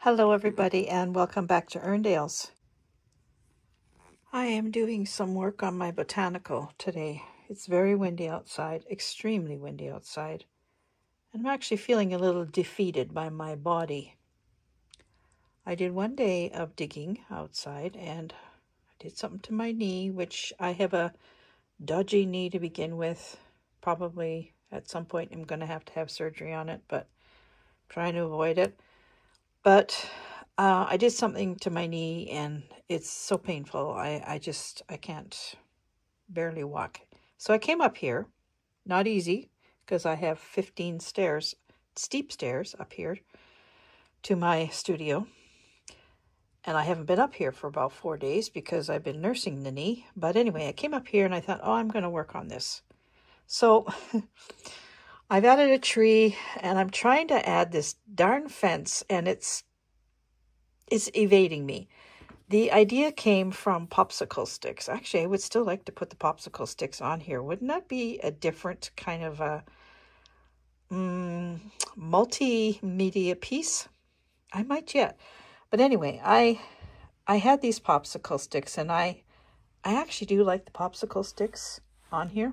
Hello everybody and welcome back to Erndale's. I am doing some work on my botanical today. It's very windy outside, extremely windy outside. And I'm actually feeling a little defeated by my body. I did one day of digging outside and I did something to my knee, which I have a dodgy knee to begin with. Probably at some point I'm going to have surgery on it, but I'm trying to avoid it. But I did something to my knee and it's so painful. I can't barely walk. So I came up here, not easy, because I have 15 stairs, steep stairs up here to my studio. And I haven't been up here for about 4 days because I've been nursing the knee. But anyway, I came up here and I thought, oh, I'm going to work on this. So I've added a tree and I'm trying to add this darn fence and it's evading me. The idea came from popsicle sticks. Actually, I would still like to put the popsicle sticks on here. Wouldn't that be a different kind of a multimedia piece? I might yet. But anyway, I had these popsicle sticks and I actually do like the popsicle sticks on here.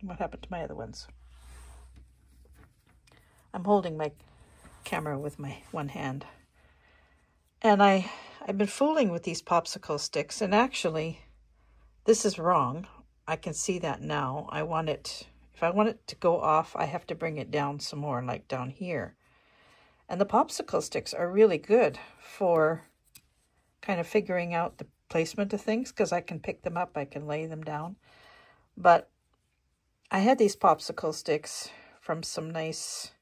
What happened to my other ones? I'm holding my camera with my one hand. And I've been fooling with these popsicle sticks, and actually, this is wrong. I can see that now. If I want it to go off, I have to bring it down some more, like down here. And the popsicle sticks are really good for kind of figuring out the placement of things, because I can pick them up, I can lay them down. But I had these popsicle sticks from some nice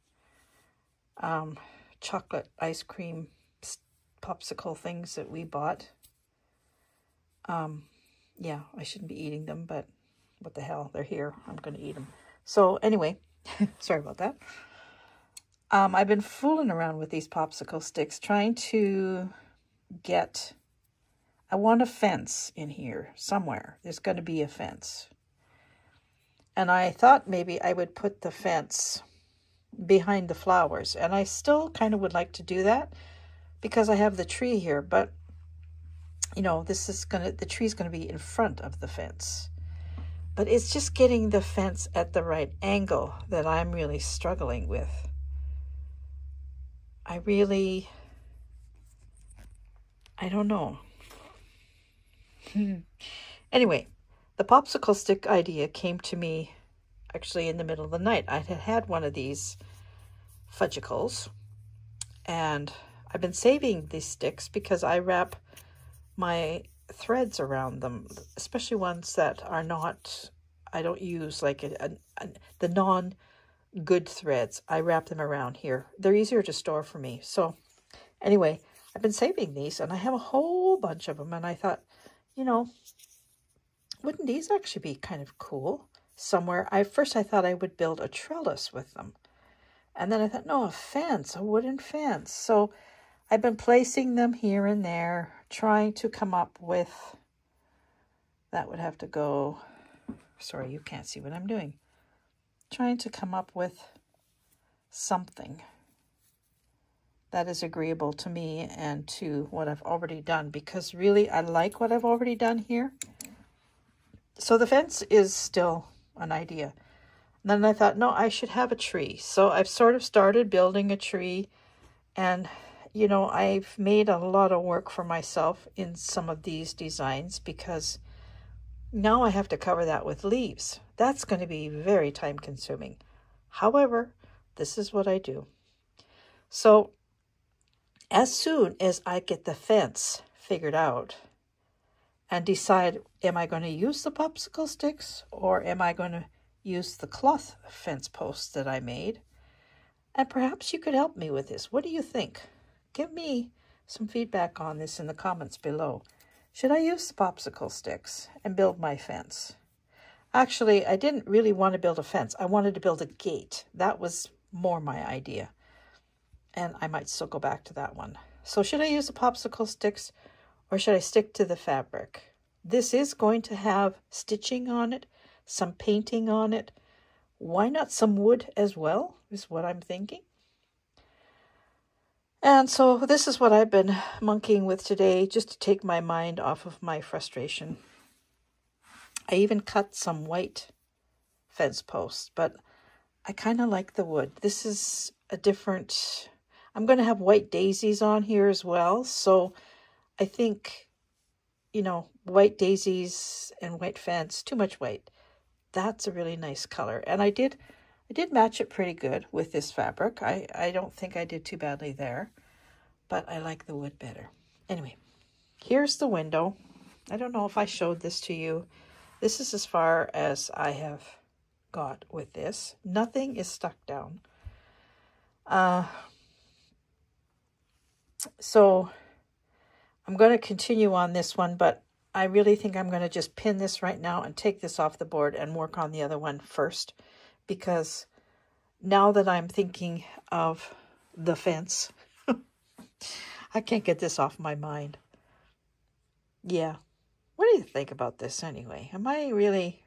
chocolate ice cream popsicle things that we bought. Yeah, I shouldn't be eating them, but what the hell, they're here. I'm going to eat them. So anyway, sorry about that. I've been fooling around with these popsicle sticks, trying to I want a fence in here somewhere. There's going to be a fence. And I thought maybe I would put the fence behind the flowers. And I still kind of would like to do that, because I have the tree here, but you know, the tree's gonna be in front of the fence. But it's just getting the fence at the right angle that I'm really struggling with. I don't know. Anyway, the popsicle stick idea came to me actually in the middle of the night. I had one of these fudgicles, and I've been saving these sticks because I wrap my threads around them, especially ones that are not, I don't use like the non-good threads. I wrap them around here. They're easier to store for me. So anyway, I've been saving these and I have a whole bunch of them. And I thought, you know, wouldn't these actually be kind of cool somewhere? First I thought I would build a trellis with them. And then I thought, no, a wooden fence. So I've been placing them here and there, trying to come up with, that would have to go, sorry, you can't see what I'm doing. Trying to come up with something that is agreeable to me and to what I've already done, because really I like what I've already done here. So the fence is still an idea. And then I thought, no, I should have a tree. So I've sort of started building a tree, and you know, I've made a lot of work for myself in some of these designs, because now I have to cover that with leaves. That's going to be very time consuming. However, this is what I do. So as soon as I get the fence figured out and decide, am I going to use the popsicle sticks or am I going to use the cloth fence posts that I made? And perhaps you could help me with this. What do you think? Give me some feedback on this in the comments below. Should I use the popsicle sticks and build my fence? Actually, I didn't really want to build a fence. I wanted to build a gate. That was more my idea. And I might still go back to that one. So should I use the popsicle sticks or should I stick to the fabric? This is going to have stitching on it, some painting on it. Why not some wood as well, is what I'm thinking. And so this is what I've been monkeying with today, just to take my mind off of my frustration. I even cut some white fence posts, but I kind of like the wood. This is a different... I'm going to have white daisies on here as well, so I think, you know, white daisies and white fence, too much white. That's a really nice color. And I did match it pretty good with this fabric. I don't think I did too badly there, but I like the wood better. Anyway, here's the window. I don't know if I showed this to you. This is as far as I have got with this. Nothing is stuck down. So I'm going to continue on this one, but I really think I'm going to just pin this right now and take this off the board and work on the other one first, because now that I'm thinking of the fence, I can't get this off my mind. Yeah. What do you think about this anyway? Am I really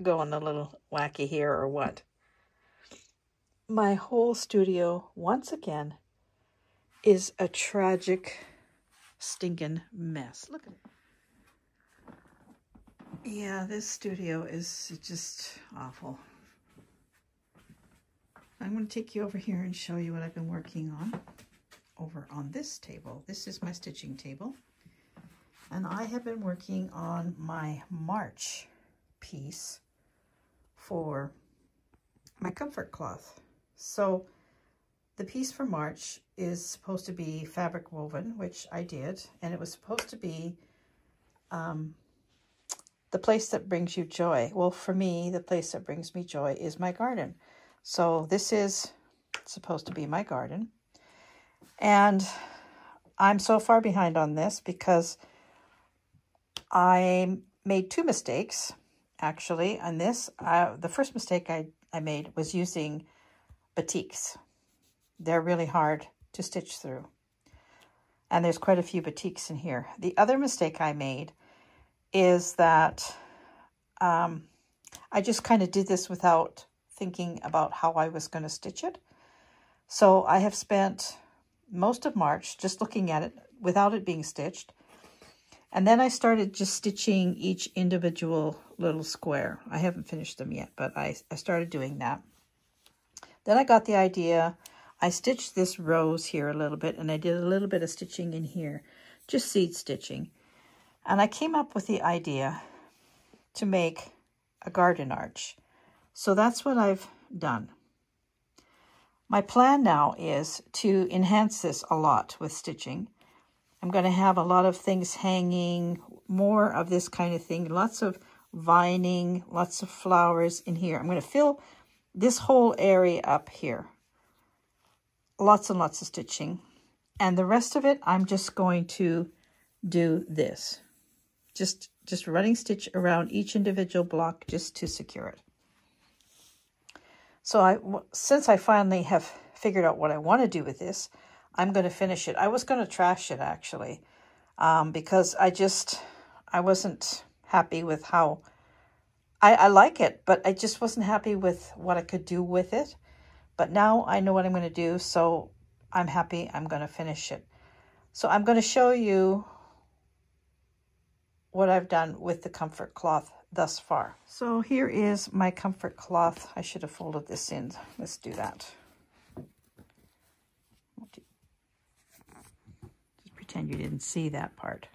going a little wacky here or what? My whole studio, once again, is a tragic, stinking mess. Look at it. Yeah, this studio is just awful. I'm going to take you over here and show you what I've been working on over on this table. This is my stitching table. And I have been working on my March piece for my comfort cloth. So the piece for March is supposed to be fabric woven, which I did, and it was supposed to be the place that brings you joy. Well, for me, the place that brings me joy is my garden. So this is supposed to be my garden. And I'm so far behind on this because I made two mistakes, actually, on this. The first mistake I made was using batiks. They're really hard to stitch through. And there's quite a few batiks in here. The other mistake I made is that I just kind of did this without thinking about how I was going to stitch it. So I have spent most of March just looking at it without it being stitched. And then I started just stitching each individual little square. I haven't finished them yet, but I started doing that. Then I got the idea. I stitched this rose here a little bit, and I did a little bit of stitching in here, just seed stitching. And I came up with the idea to make a garden arch. So that's what I've done. My plan now is to enhance this a lot with stitching. I'm going to have a lot of things hanging, more of this kind of thing, lots of vining, lots of flowers in here. I'm going to fill this whole area up here. Lots and lots of stitching. And the rest of it, I'm just going to do this. Just running stitch around each individual block just to secure it. So since I finally have figured out what I want to do with this, I'm going to finish it. I was going to trash it, actually, because I wasn't happy with how... I like it, but I just wasn't happy with what I could do with it. But now I know what I'm going to do, so I'm happy. I'm going to finish it. So I'm going to show you what I've done with the comfort cloth thus far. So here is my comfort cloth. I should have folded this in. Let's do that. Just pretend you didn't see that part.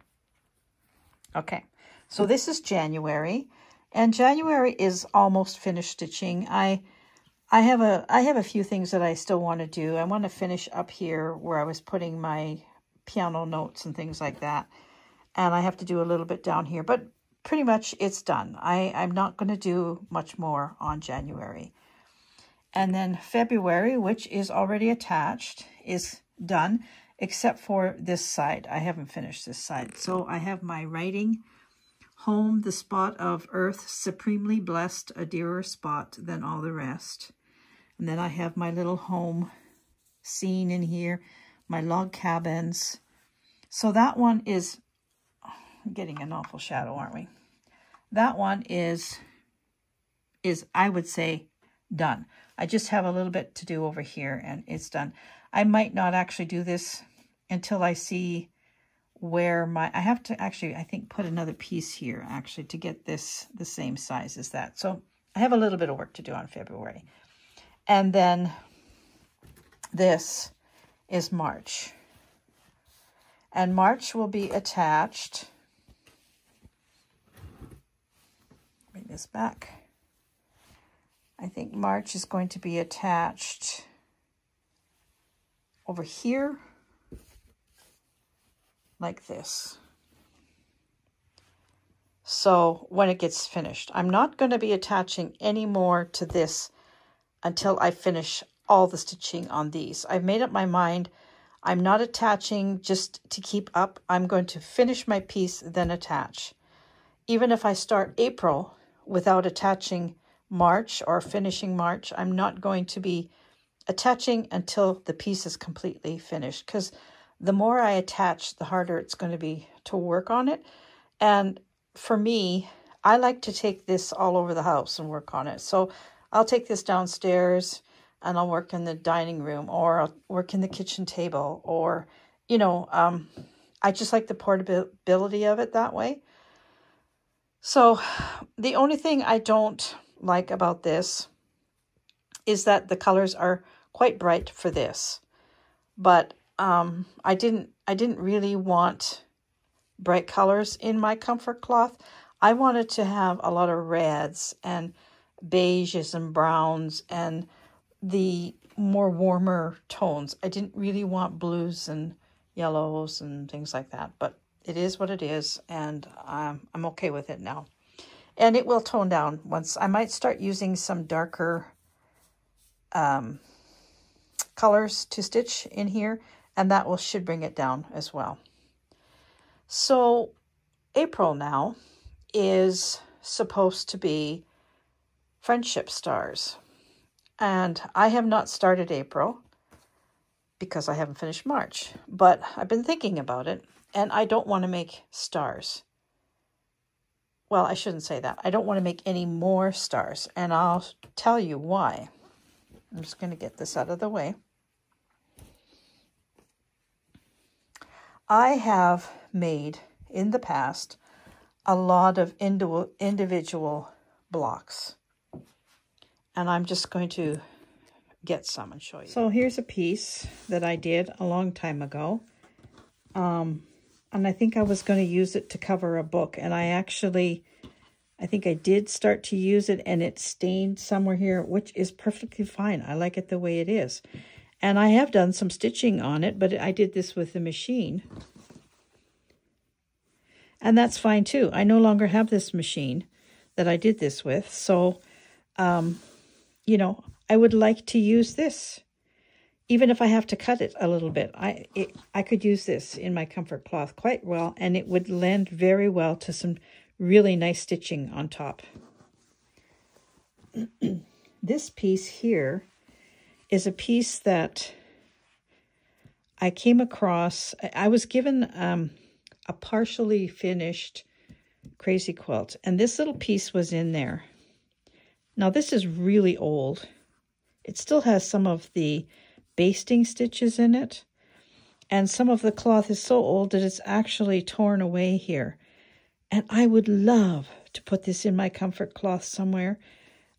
Okay, so this is January, and January is almost finished stitching. I have a few things that I still want to do. I want to finish up here where I was putting my piano notes and things like that. And I have to do a little bit down here, but pretty much it's done. I'm not going to do much more on January. And then February, which is already attached, is done, except for this side. I haven't finished this side. So I have my writing, home, the spot of earth, supremely blessed, a dearer spot than all the rest. And then I have my little home scene in here, my log cabins. So that one is... getting an awful shadow, aren't we? That one is I would say done. I just have a little bit to do over here and it's done. I might not actually do this until I see where I have to actually, I think, put another piece here actually to get this the same size as that. So I have a little bit of work to do on February. And then this is March. And March will be attached. Bring this back. I think March is going to be attached over here, like this. So when it gets finished, I'm not going to be attaching any more to this until I finish all the stitching on these. I've made up my mind. I'm not attaching just to keep up. I'm going to finish my piece, then attach. Even if I start April without attaching March or finishing March, I'm not going to be attaching until the piece is completely finished, because the more I attach, the harder it's going to be to work on it. And for me, I like to take this all over the house and work on it. So I'll take this downstairs and I'll work in the dining room, or I'll work in the kitchen table, or, you know, I just like the portability of it that way. So the only thing I don't like about this is that the colors are quite bright for this. But I didn't really want bright colors in my comfort cloth. I wanted to have a lot of reds and beiges and browns and the more warmer tones. I didn't really want blues and yellows and things like that, but it is what it is, and I'm okay with it now. And it will tone down once. I might start using some darker colors to stitch in here, and that should bring it down as well. So April now is supposed to be friendship stars. And I have not started April because I haven't finished March, but I've been thinking about it, and I don't want to make stars. Well, I shouldn't say that. I don't want to make any more stars, and I'll tell you why. I'm just going to get this out of the way. I have made in the past a lot of individual blocks, and I'm just going to get some and show you. So here's a piece that I did a long time ago, and I think I was going to use it to cover a book, and I think I did start to use it, and it stained somewhere here, which is perfectly fine. I like it the way it is. And I have done some stitching on it, but I did this with the machine. And that's fine too. I no longer have this machine that I did this with. So, you know, I would like to use this. Even if I have to cut it a little bit, I could use this in my comfort cloth quite well, and it would lend very well to some really nice stitching on top. This piece here is a piece that I came across. I was given a partially finished crazy quilt, and this little piece was in there. Now this is really old. It still has some of the basting stitches in it, and some of the cloth is so old that it's actually torn away here. And I would love to put this in my comfort cloth somewhere.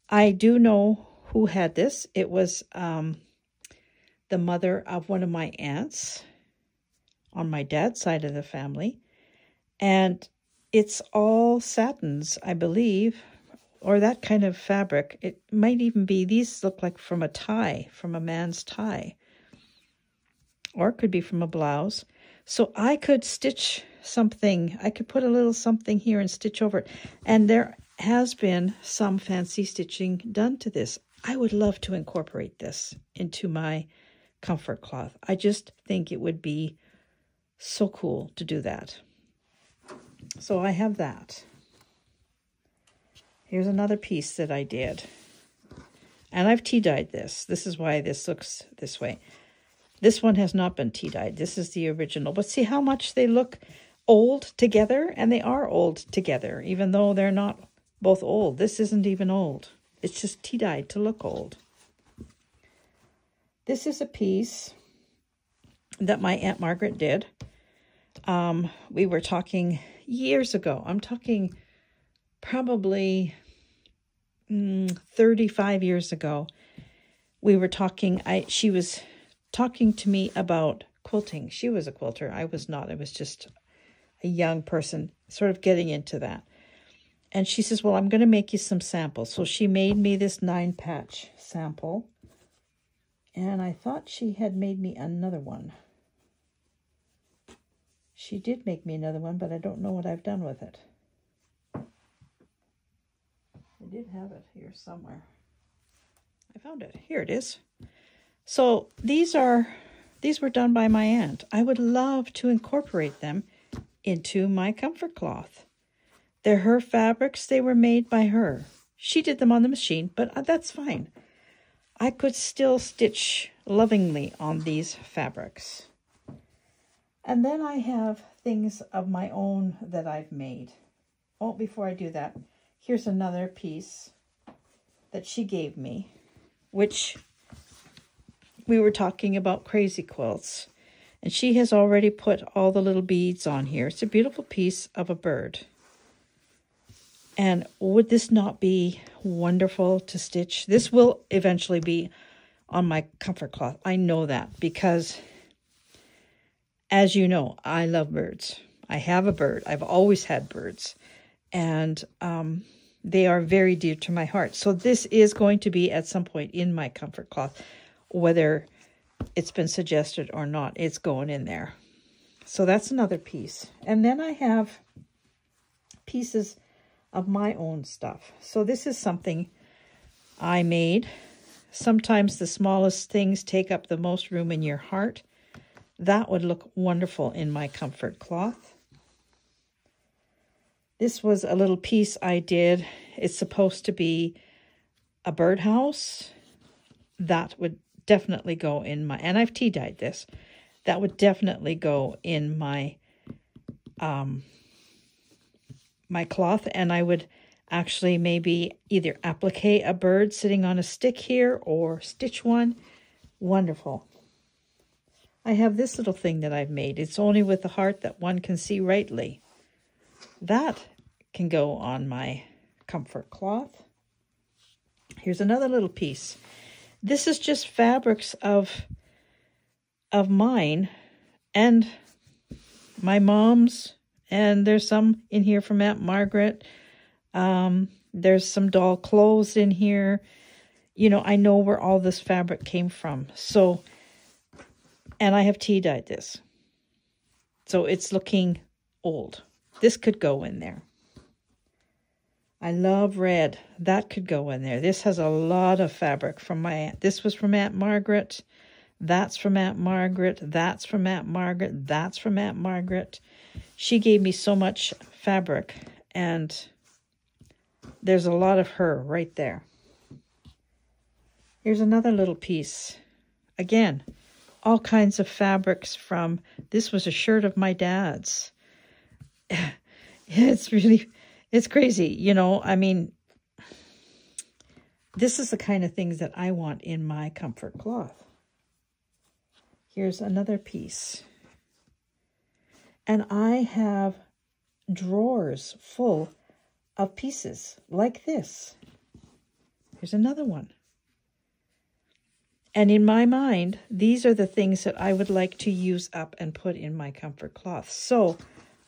I do know who had this. It was the mother of one of my aunts on my dad's side of the family. And it's all satins, I believe, or that kind of fabric. It might even be, these look like from a tie, from a man's tie. Or it could be from a blouse. So I could stitch something. I could put a little something here and stitch over it. And there has been some fancy stitching done to this. I would love to incorporate this into my comfort cloth. I just think it would be so cool to do that. So I have that. Here's another piece that I did. And I've tea-dyed this. This is why this looks this way. This one has not been tea-dyed. This is the original. But see how much they look old together? And they are old together, even though they're not both old. This isn't even old. It's just tea-dyed to look old. This is a piece that my Aunt Margaret did. We were talking years ago. I'm talking probably 35 years ago. We were talking, she was talking to me about quilting. She was a quilter. I was not. I was just a young person sort of getting into that. And she says, well, I'm going to make you some samples. So she made me this 9-patch sample. And I thought she had made me another one. She did make me another one, but I don't know what I've done with it. I did have it here somewhere. I found it. Here it is. So these were done by my aunt. I would love to incorporate them into my comfort cloth. They're her fabrics. They were made by her. She did them on the machine, but that's fine. I could still stitch lovingly on these fabrics. And then I have things of my own that I've made. Oh, before I do that, here's another piece that she gave me, which we were talking about crazy quilts. And she has already put all the little beads on here. It's a beautiful piece of a bird. And would this not be wonderful to stitch? This will eventually be on my comfort cloth. I know that because, as you know, I love birds. I have a bird. I've always had birds. And they are very dear to my heart. So this is going to be at some point in my comfort cloth. Whether it's been suggested or not, it's going in there. So that's another piece. And then I have pieces of my own stuff. So this is something I made. Sometimes the smallest things take up the most room in your heart. That would look wonderful in my comfort cloth. This was a little piece I did. It's supposed to be a birdhouse. That would definitely go in my, and I've tea dyed this. That would definitely go in my my cloth, and I would actually maybe either applique a bird sitting on a stick here or stitch one. Wonderful. I have this little thing that I've made. It's only with the heart that one can see rightly. That can go on my comfort cloth. Here's another little piece. This is just fabrics of mine and my mom's, and there's some in here from Aunt Margaret. There's some doll clothes in here. You know, I know where all this fabric came from. So, and I have tea dyed this. So it's looking old. This could go in there. I love red. That could go in there. This has a lot of fabric from my aunt. This was from Aunt Margaret. That's from Aunt Margaret. That's from Aunt Margaret. That's from Aunt Margaret. She gave me so much fabric, and there's a lot of her right there. Here's another little piece. Again, all kinds of fabrics from, this was a shirt of my dad's. It's crazy, you know. I mean, this is the kind of things that I want in my comfort cloth. Here's another piece. And I have drawers full of pieces like this. Here's another one. And in my mind, these are the things that I would like to use up and put in my comfort cloth. So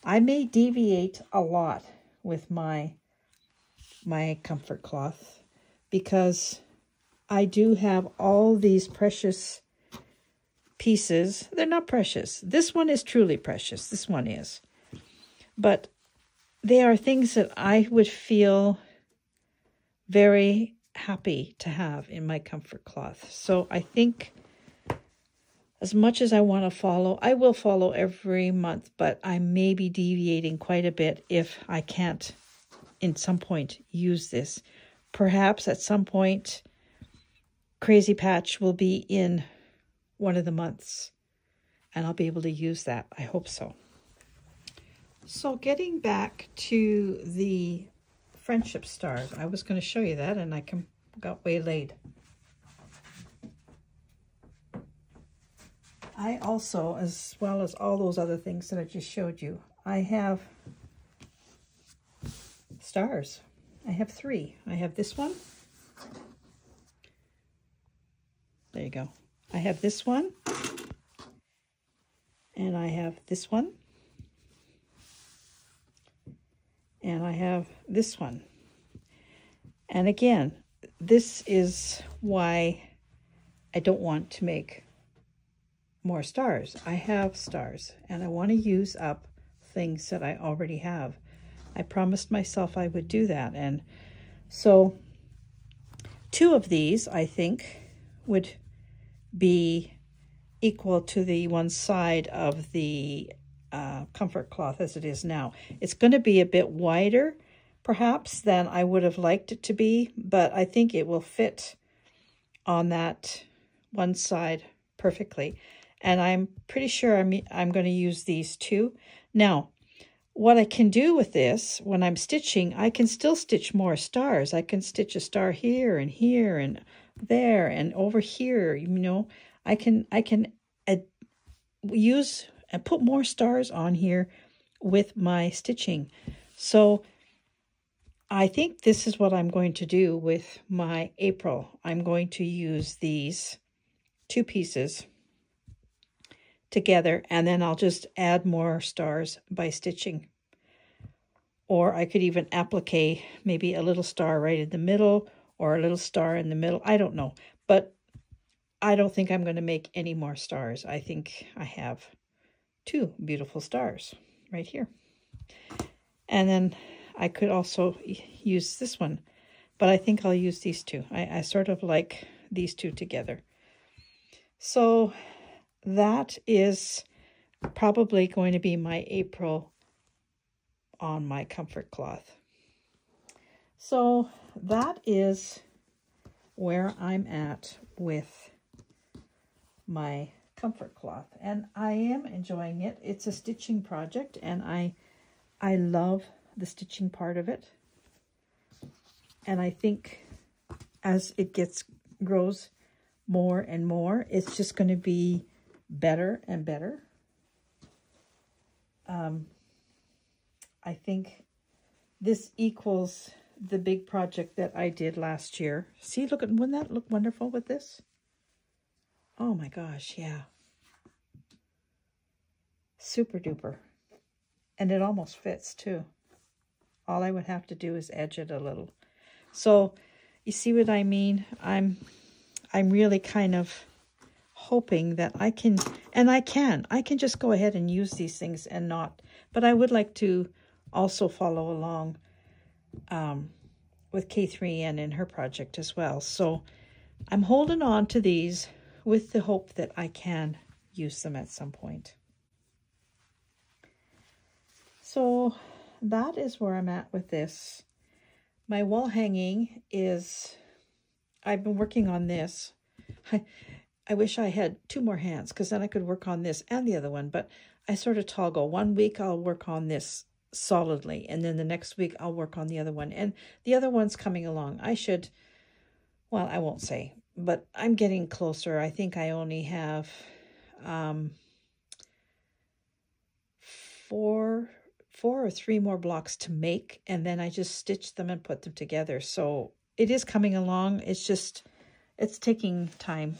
I may deviate a lot with my comfort cloth because I do have all these precious pieces. They're not precious. This one is truly precious. This one is. But they are things that I would feel very happy to have in my comfort cloth. So I think as much as I want to follow, I will follow every month, but I may be deviating quite a bit if I can't in some point use this. Perhaps at some point Crazy Patch will be in one of the months and I'll be able to use that. I hope so. So getting back to the friendship stars, I was going to show you that and I got waylaid. I also, as well as all those other things that I just showed you, I have stars. I have 3. I have this one. There you go. I have this one. And I have this one. And I have this one. And again, this is why I don't want to make more stars. I have stars and I want to use up things that I already have. I promised myself I would do that. And so 2 of these, I think, would be equal to the one side of the comfort cloth as it is now. It's going to be a bit wider, perhaps, than I would have liked it to be, but I think it will fit on that one side perfectly. And I'm pretty sure I'm going to use these 2. Now, what I can do with this, when I'm stitching, I can still stitch more stars. I can stitch a star here and there and over here, you know. I can use and put more stars on here with my stitching. So I think this is what I'm going to do with my April. I'm going to use these 2 pieces together, and then I'll just add more stars by stitching. Or I could even applique maybe a little star right in the middle or a little star in the middle. I don't know, but I don't think I'm going to make any more stars. I think I have 2 beautiful stars right here. And then I could also use this one, but I think I'll use these 2. I sort of like these 2 together. So that is probably going to be my April on my comfort cloth. So that is where I'm at with my comfort cloth, and I am enjoying it. It's a stitching project, and I love the stitching part of it. And I think as it grows more and more, it's just going to be better and better. I think this equals the big project that I did last year. See, look at, wouldn't that look wonderful with this? Oh my gosh, yeah. Super duper. And it almost fits too. All I would have to do is edge it a little. So you see what I mean? I'm really kind of hoping that I can, and I can just go ahead and use these things and not, but I would like to also follow along with K3N in her project as well. So I'm holding on to these with the hope that I can use them at some point. So that is where I'm at with this. My wall hanging is, I've been working on this. I wish I had 2 more hands, because then I could work on this and the other one, but I sort of toggle. One week I'll work on this solidly, and then the next week I'll work on the other one, and the other one's coming along. I should, well, I won't say, but I'm getting closer. I think I only have 4 or 3 more blocks to make, and then I just stitch them and put them together. So it is coming along. It's just, it's taking time.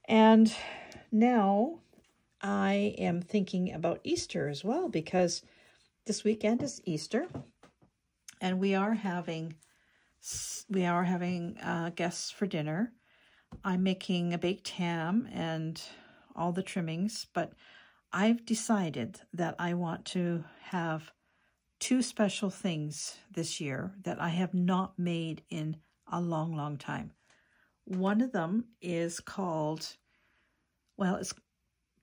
And now I am thinking about Easter as well, because this weekend is Easter, and we are having guests for dinner. I'm making a baked ham and all the trimmings, but I've decided that I want to have 2 special things this year that I have not made in a long, long time. One of them is called, well,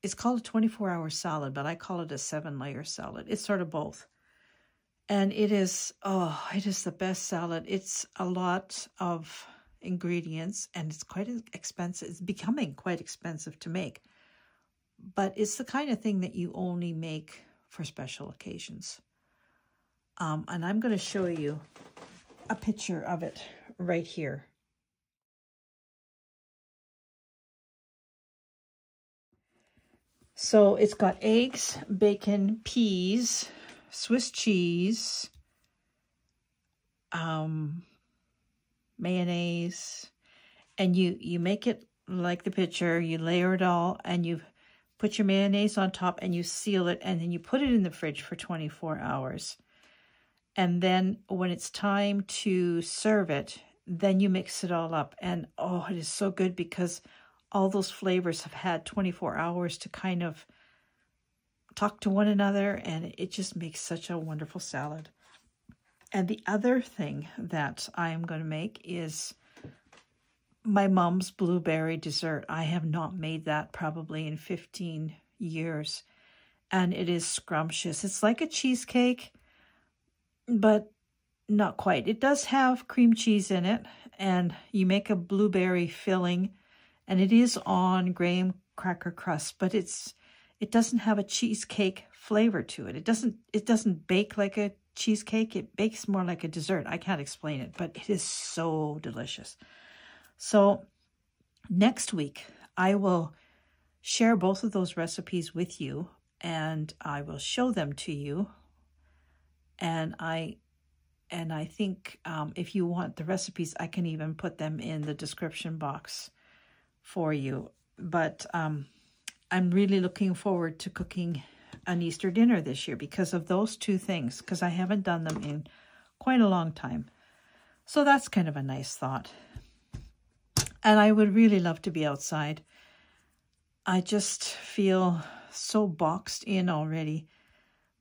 it's called a 24-hour salad, but I call it a 7-layer salad. It's sort of both. And it is, oh, it is the best salad. It's a lot of ingredients, and it's quite expensive. It's becoming quite expensive to make. But it's the kind of thing that you only make for special occasions. And I'm going to show you a picture of it right here. So it's got eggs, bacon, peas, Swiss cheese, mayonnaise, and you make it like the picture. You layer it all, and you put your mayonnaise on top, and you seal it, and then you put it in the fridge for 24 hours. And then when it's time to serve it, then you mix it all up. And oh, it is so good because all those flavors have had 24 hours to kind of talk to one another, and it just makes such a wonderful salad. And the other thing that I am going to make is my mom's blueberry dessert. I have not made that probably in 15 years, and it is scrumptious. It's like a cheesecake, but not quite. It does have cream cheese in it, and you make a blueberry filling, and it is on graham cracker crust, but it doesn't have a cheesecake flavor to it. It doesn't bake like a cheesecake. It bakes more like a dessert. I can't explain it, but it is so delicious. So next week, I will share both of those recipes with you, and I will show them to you. And I think if you want the recipes, I can even put them in the description box for you. But I'm really looking forward to cooking an Easter dinner this year because of those two things, because I haven't done them in quite a long time. So that's kind of a nice thought. And I would really love to be outside. I just feel so boxed in already,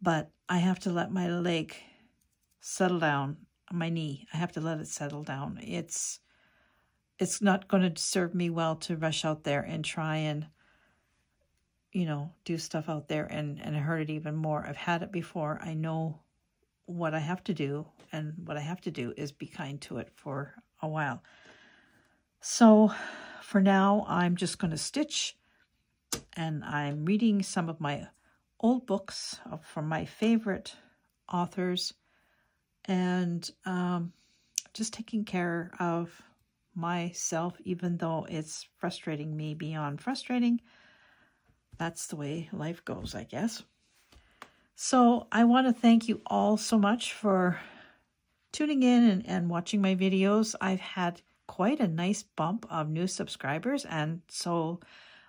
but I have to let my leg settle down, my knee. I have to let it settle down. It's not going to serve me well to rush out there and try and, do stuff out there and hurt it even more. I've had it before. I know what I have to do, and what I have to do is be kind to it for a while. So for now, I'm just going to stitch, and I'm reading some of my old books from my favorite authors, and just taking care of myself, even though it's frustrating me beyond frustrating. That's the way life goes, I guess. So I want to thank you all so much for tuning in and watching my videos. I've had quite a nice bump of new subscribers, and so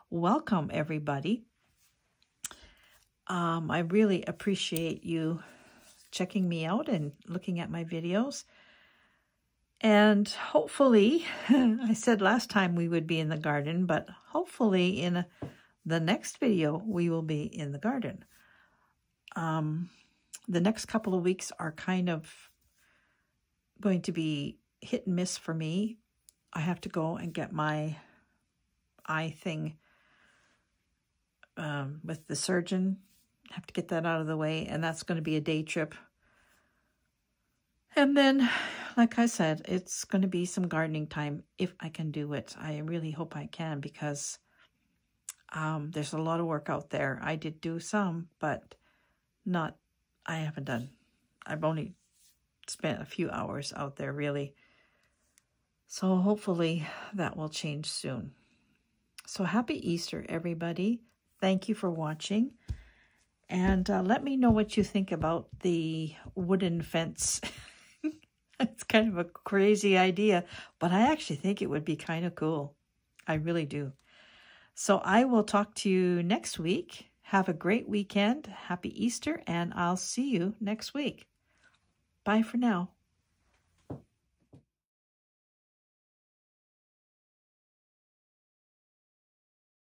welcome everybody. I really appreciate you checking me out and looking at my videos. And hopefully, I said last time we would be in the garden, but hopefully in the next video, we will be in the garden. The next couple of weeks are kind of going to be hit and miss for me. I have to go and get my eye thing with the surgeon. I have to get that out of the way, and that's going to be a day trip. And then, like I said, it's going to be some gardening time if I can do it. I really hope I can, because there's a lot of work out there. I did do some, but I haven't done. I've only spent a few hours out there, really. So hopefully that will change soon. So happy Easter, everybody. Thank you for watching. And let me know what you think about the wooden fence. It's kind of a crazy idea, but I actually think it would be kind of cool. I really do. So I will talk to you next week. Have a great weekend. Happy Easter, and I'll see you next week. Bye for now.